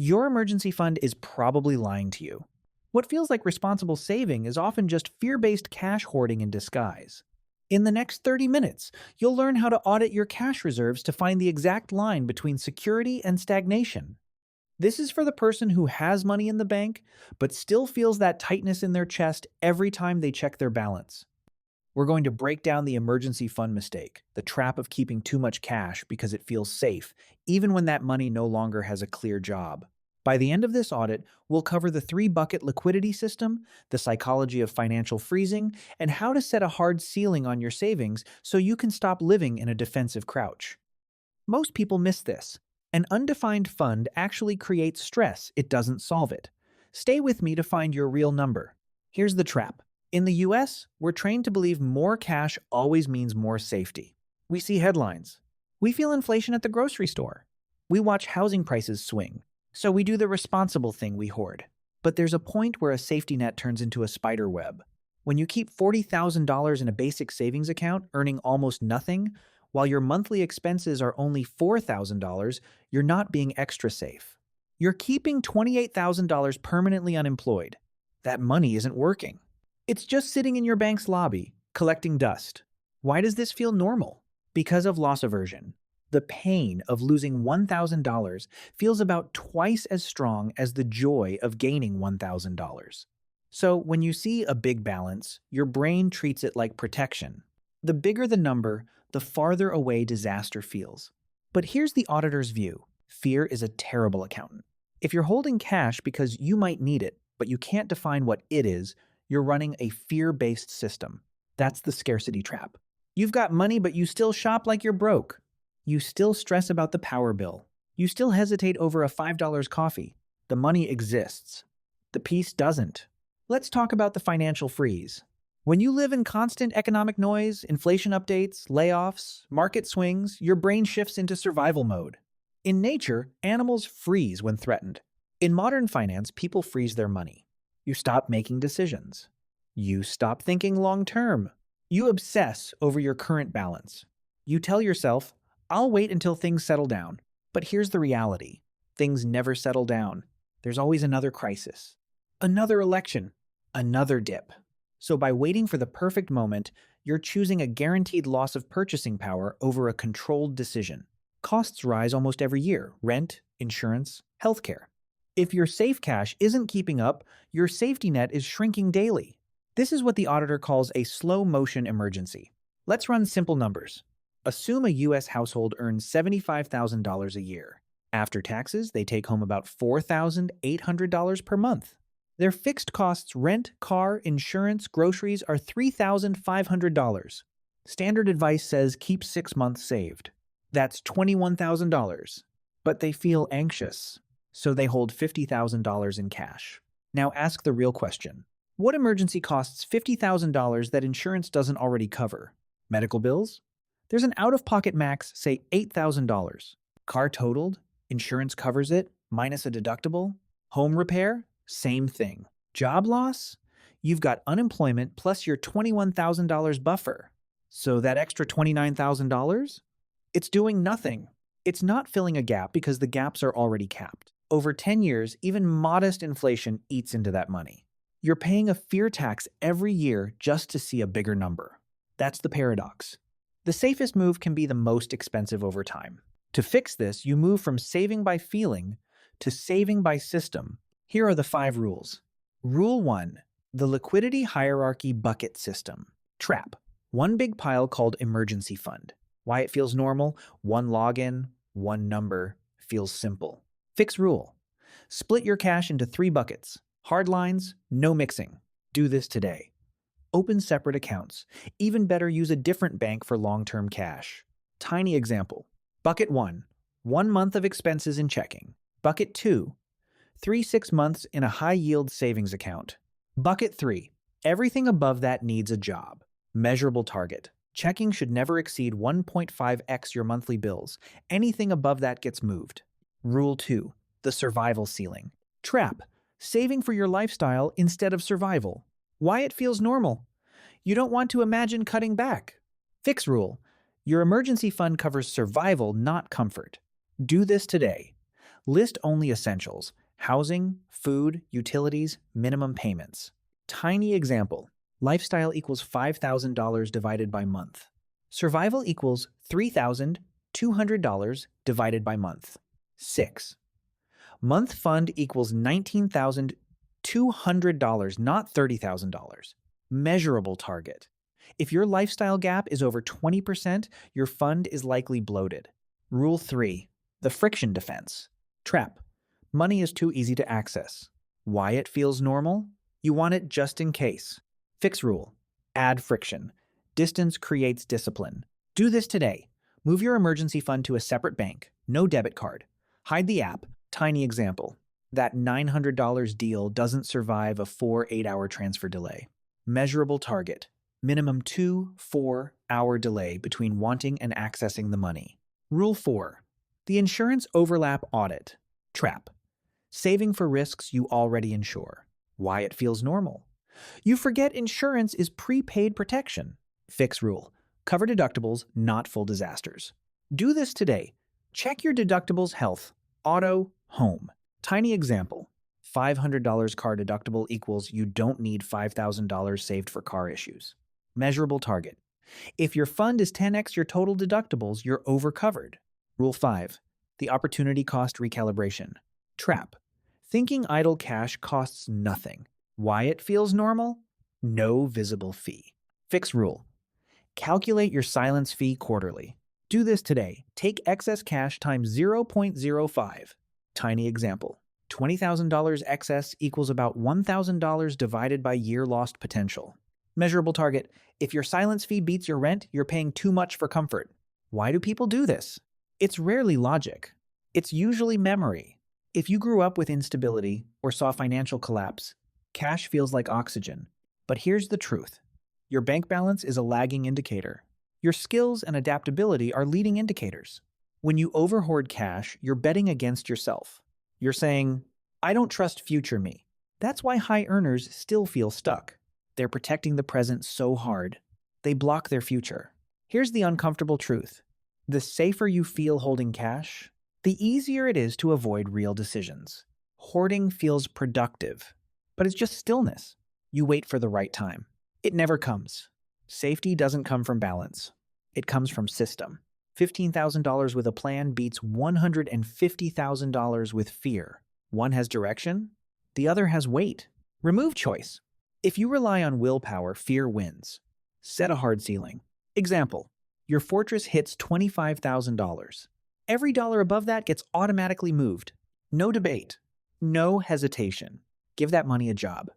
your emergency fund is probably lying to you. What feels like responsible saving is often just fear-based cash hoarding in disguise. In the next 30 minutes, you'll learn how to audit your cash reserves to find the exact line between security and stagnation. This is for the person who has money in the bank, but still feels that tightness in their chest every time they check their balance. We're going to break down the emergency fund mistake, the trap of keeping too much cash because it feels safe, even when that money no longer has a clear job. By the end of this audit, we'll cover the three-bucket liquidity system, the psychology of financial freezing, and how to set a hard ceiling on your savings so you can stop living in a defensive crouch. Most people miss this. An undefined fund actually creates stress, it doesn't solve it. Stay with me to find your real number. Here's the trap. In the US, we're trained to believe more cash always means more safety. We see headlines. We feel inflation at the grocery store. We watch housing prices swing. So we do the responsible thing, we hoard. But there's a point where a safety net turns into a spider web. When you keep $40,000 in a basic savings account, earning almost nothing, while your monthly expenses are only $4,000, you're not being extra safe. You're keeping $28,000 permanently unemployed. That money isn't working. It's just sitting in your bank's lobby, collecting dust. Why does this feel normal? Because of loss aversion. The pain of losing $1,000 feels about twice as strong as the joy of gaining $1,000. So when you see a big balance, your brain treats it like protection. The bigger the number, the farther away disaster feels. But here's the auditor's view. Fear is a terrible accountant. If you're holding cash because you might need it, but you can't define what it is, you're running a fear-based system. That's the scarcity trap. You've got money, but you still shop like you're broke. You still stress about the power bill. You still hesitate over a $5 coffee. The money exists. The peace doesn't. Let's talk about the financial freeze. When you live in constant economic noise, inflation updates, layoffs, market swings, your brain shifts into survival mode. In nature, animals freeze when threatened. In modern finance, people freeze their money. You stop making decisions. You stop thinking long-term. You obsess over your current balance. You tell yourself, I'll wait until things settle down. But here's the reality. Things never settle down. There's always another crisis, another election, another dip. So by waiting for the perfect moment, you're choosing a guaranteed loss of purchasing power over a controlled decision. Costs rise almost every year: rent, insurance, healthcare. If your safe cash isn't keeping up, your safety net is shrinking daily. This is what the auditor calls a slow-motion emergency. Let's run simple numbers. Assume a U.S. household earns $75,000 a year. After taxes, they take home about $4,800 per month. Their fixed costs, rent, car, insurance, groceries, are $3,500. Standard advice says keep 6 months saved. That's $21,000. But they feel anxious, so they hold $50,000 in cash. Now ask the real question. What emergency costs $50,000 that insurance doesn't already cover? Medical bills? There's an out-of-pocket max, say $8,000. Car totaled? Insurance covers it, minus a deductible. Home repair? Same thing. Job loss? You've got unemployment plus your $21,000 buffer. So that extra $29,000? It's doing nothing. It's not filling a gap because the gaps are already capped. Over 10 years, even modest inflation eats into that money. You're paying a fear tax every year just to see a bigger number. That's the paradox. The safest move can be the most expensive over time. To fix this, you move from saving by feeling to saving by system. Here are the 5 rules. Rule 1. The liquidity hierarchy bucket system. Trap. One big pile called emergency fund. Why it feels normal? One login, one number. Feels simple. Fix rule. Split your cash into 3 buckets. Hard lines, no mixing. Do this today. Open separate accounts. Even better, use a different bank for long-term cash. Tiny example. Bucket 1. 1 month of expenses in checking. Bucket 2. 3-6 months in a high-yield savings account. Bucket 3. Everything above that needs a job. Measurable target. Checking should never exceed 1.5x your monthly bills. Anything above that gets moved. Rule 2. The survival ceiling. Trap. Saving for your lifestyle instead of survival. Why it feels normal? You don't want to imagine cutting back. Fix rule. Your emergency fund covers survival, not comfort. Do this today. List only essentials: housing, food, utilities, minimum payments. Tiny example: lifestyle equals $5,000 divided by month. Survival equals $3,200 divided by month. 6. Month fund equals $19,200, not $30,000. Measurable target: if your lifestyle gap is over 20%, your fund is likely bloated. Rule 3. The friction defense. Trap: money is too easy to access. Why it feels normal? You want it just in case. Fix rule: add friction. Distance creates discipline. Do this today. Move your emergency fund to a separate bank. No debit card. Hide the app. Tiny example: that $900 deal doesn't survive a 4-8-hour transfer delay. Measurable target: minimum 2-4-hour delay between wanting and accessing the money. Rule 4. The insurance overlap audit. Trap: saving for risks you already insure. Why it feels normal? You forget insurance is prepaid protection. Fix rule: cover deductibles, not full disasters. Do this today. Check your deductibles: health, auto, home. Tiny example: $500 car deductible equals you don't need $5,000 saved for car issues. Measurable target: if your fund is 10x your total deductibles, you're overcovered. Rule 5. The opportunity cost recalibration. Trap: thinking idle cash costs nothing. Why it feels normal? No visible fee. Fix rule: calculate your silence fee quarterly. Do this today. Take excess cash times 0.05. Tiny example: $20,000 excess equals about $1,000 divided by year lost potential. Measurable target: if your silence fee beats your rent, you're paying too much for comfort. Why do people do this? It's rarely logic. It's usually memory. If you grew up with instability or saw financial collapse, cash feels like oxygen. But here's the truth: your bank balance is a lagging indicator. Your skills and adaptability are leading indicators. When you overhoard cash, you're betting against yourself. You're saying, "I don't trust future me." That's why high earners still feel stuck. They're protecting the present so hard, they block their future. Here's the uncomfortable truth: the safer you feel holding cash, the easier it is to avoid real decisions. Hoarding feels productive, but it's just stillness. You wait for the right time. It never comes. Safety doesn't come from balance. It comes from system. $15,000 with a plan beats $150,000 with fear. One has direction, the other has weight. Remove choice. If you rely on willpower, fear wins. Set a hard ceiling. Example: your fortress hits $25,000. Every dollar above that gets automatically moved. No debate. No hesitation. Give that money a job.